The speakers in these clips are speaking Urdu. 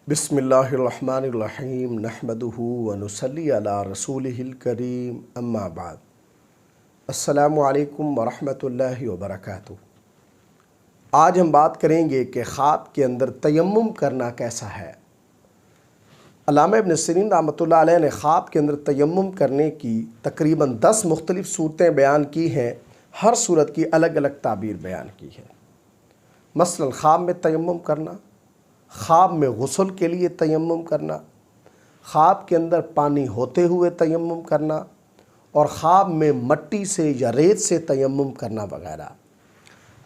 بسم اللہ الرحمن الرحیم نحمدہ ونصلی علی رسولہ الکریم اما بعد السلام علیکم ورحمۃ اللہ وبرکاتہ۔ آج ہم بات کریں گے کہ خواب کے اندر تیمم کرنا کیسا ہے۔ علامہ ابن سیرین رحمۃ اللہ علیہ نے خواب کے اندر تیمم کرنے کی تقریباً 10 مختلف صورتیں بیان کی ہیں، ہر صورت کی الگ الگ تعبیر بیان کی ہے۔ مثلاً خواب میں تیمم کرنا، خواب میں غسل کے لیے تیمم کرنا، خواب کے اندر پانی ہوتے ہوئے تیمم کرنا، اور خواب میں مٹی سے یا ریت سے تیمم کرنا وغیرہ۔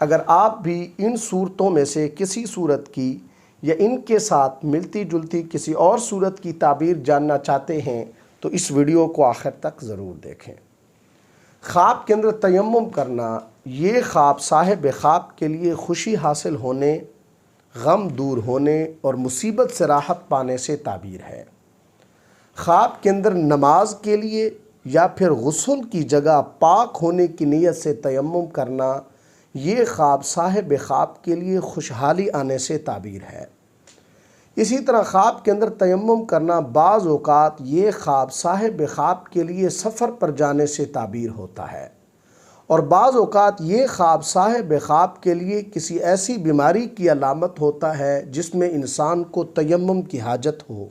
اگر آپ بھی ان صورتوں میں سے کسی صورت کی یا ان کے ساتھ ملتی جلتی کسی اور صورت کی تعبیر جاننا چاہتے ہیں تو اس ویڈیو کو آخر تک ضرور دیکھیں۔ خواب کے اندر تیمم کرنا یہ خواب صاحب خواب کے لیے خوشی حاصل ہونے، غم دور ہونے اور مصیبت سے راحت پانے سے تعبیر ہے۔ خواب کے اندر نماز کے لیے یا پھر غسل کی جگہ پاک ہونے کی نیت سے تیمم کرنا یہ خواب صاحب خواب کے لیے خوشحالی آنے سے تعبیر ہے۔ اسی طرح خواب کے اندر تیمم کرنا بعض اوقات یہ خواب صاحب خواب کے لیے سفر پر جانے سے تعبیر ہوتا ہے، اور بعض اوقات یہ خواب صاحب خواب کے لیے کسی ایسی بیماری کی علامت ہوتا ہے جس میں انسان کو تیمم کی حاجت ہو۔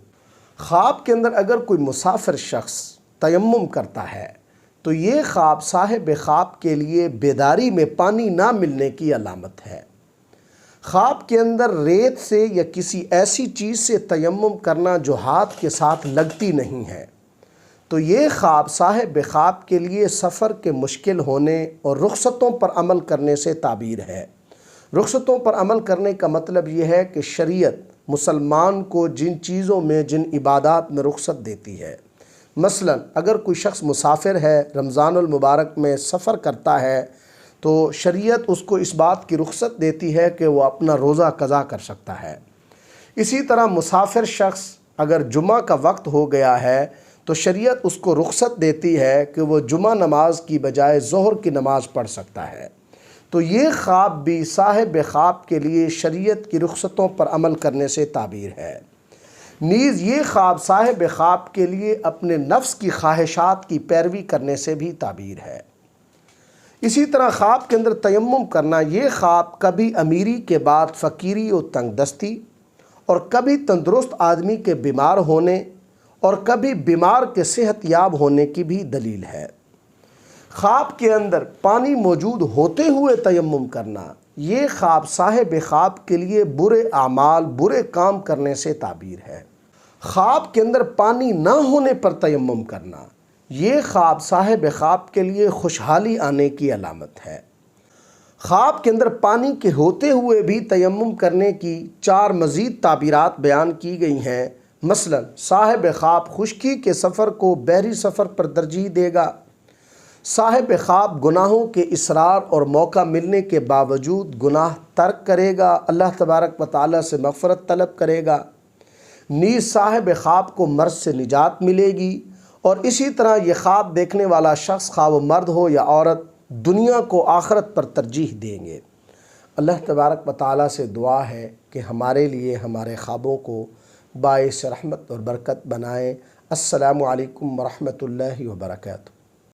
خواب کے اندر اگر کوئی مسافر شخص تیمم کرتا ہے تو یہ خواب صاحب خواب کے لیے بیداری میں پانی نہ ملنے کی علامت ہے۔ خواب کے اندر ریت سے یا کسی ایسی چیز سے تیمم کرنا جو ہاتھ کے ساتھ لگتی نہیں ہے تو یہ خواب صاحب خواب کے لیے سفر کے مشکل ہونے اور رخصتوں پر عمل کرنے سے تعبیر ہے۔ رخصتوں پر عمل کرنے کا مطلب یہ ہے کہ شریعت مسلمان کو جن چیزوں میں جن عبادات میں رخصت دیتی ہے، مثلا اگر کوئی شخص مسافر ہے، رمضان المبارک میں سفر کرتا ہے تو شریعت اس کو اس بات کی رخصت دیتی ہے کہ وہ اپنا روزہ قضا کر سکتا ہے۔ اسی طرح مسافر شخص اگر جمعہ کا وقت ہو گیا ہے تو شریعت اس کو رخصت دیتی ہے کہ وہ جمعہ نماز کی بجائے ظہر کی نماز پڑھ سکتا ہے۔ تو یہ خواب بھی صاحب خواب کے لیے شریعت کی رخصتوں پر عمل کرنے سے تعبیر ہے۔ نیز یہ خواب صاحب خواب کے لیے اپنے نفس کی خواہشات کی پیروی کرنے سے بھی تعبیر ہے۔ اسی طرح خواب کے اندر تیمم کرنا یہ خواب کبھی امیری کے بعد فقیری و تنگ دستی، اور کبھی تندرست آدمی کے بیمار ہونے اور کبھی بیمار کے صحت یاب ہونے کی بھی دلیل ہے۔ خواب کے اندر پانی موجود ہوتے ہوئے تیمم کرنا یہ خواب صاحب خواب کے لیے برے اعمال، برے کام کرنے سے تعبیر ہے۔ خواب کے اندر پانی نہ ہونے پر تیمم کرنا یہ خواب صاحب خواب کے لیے خوشحالی آنے کی علامت ہے۔ خواب کے اندر پانی کے ہوتے ہوئے بھی تیمم کرنے کی 4 مزید تعبیرات بیان کی گئی ہیں۔ مثلا صاحب خواب خشکی کے سفر کو بحری سفر پر ترجیح دے گا، صاحب خواب گناہوں کے اصرار اور موقع ملنے کے باوجود گناہ ترک کرے گا، اللہ تبارک و تعالیٰ سے مغفرت طلب کرے گا، نیز صاحب خواب کو مرض سے نجات ملے گی، اور اسی طرح یہ خواب دیکھنے والا شخص خواہ وہ مرد ہو یا عورت دنیا کو آخرت پر ترجیح دیں گے۔ اللہ تبارک و تعالیٰ سے دعا ہے کہ ہمارے لیے ہمارے خوابوں کو باعث رحمت اور برکت بنائے۔ السلام علیکم ورحمۃ اللہ وبرکاتہ۔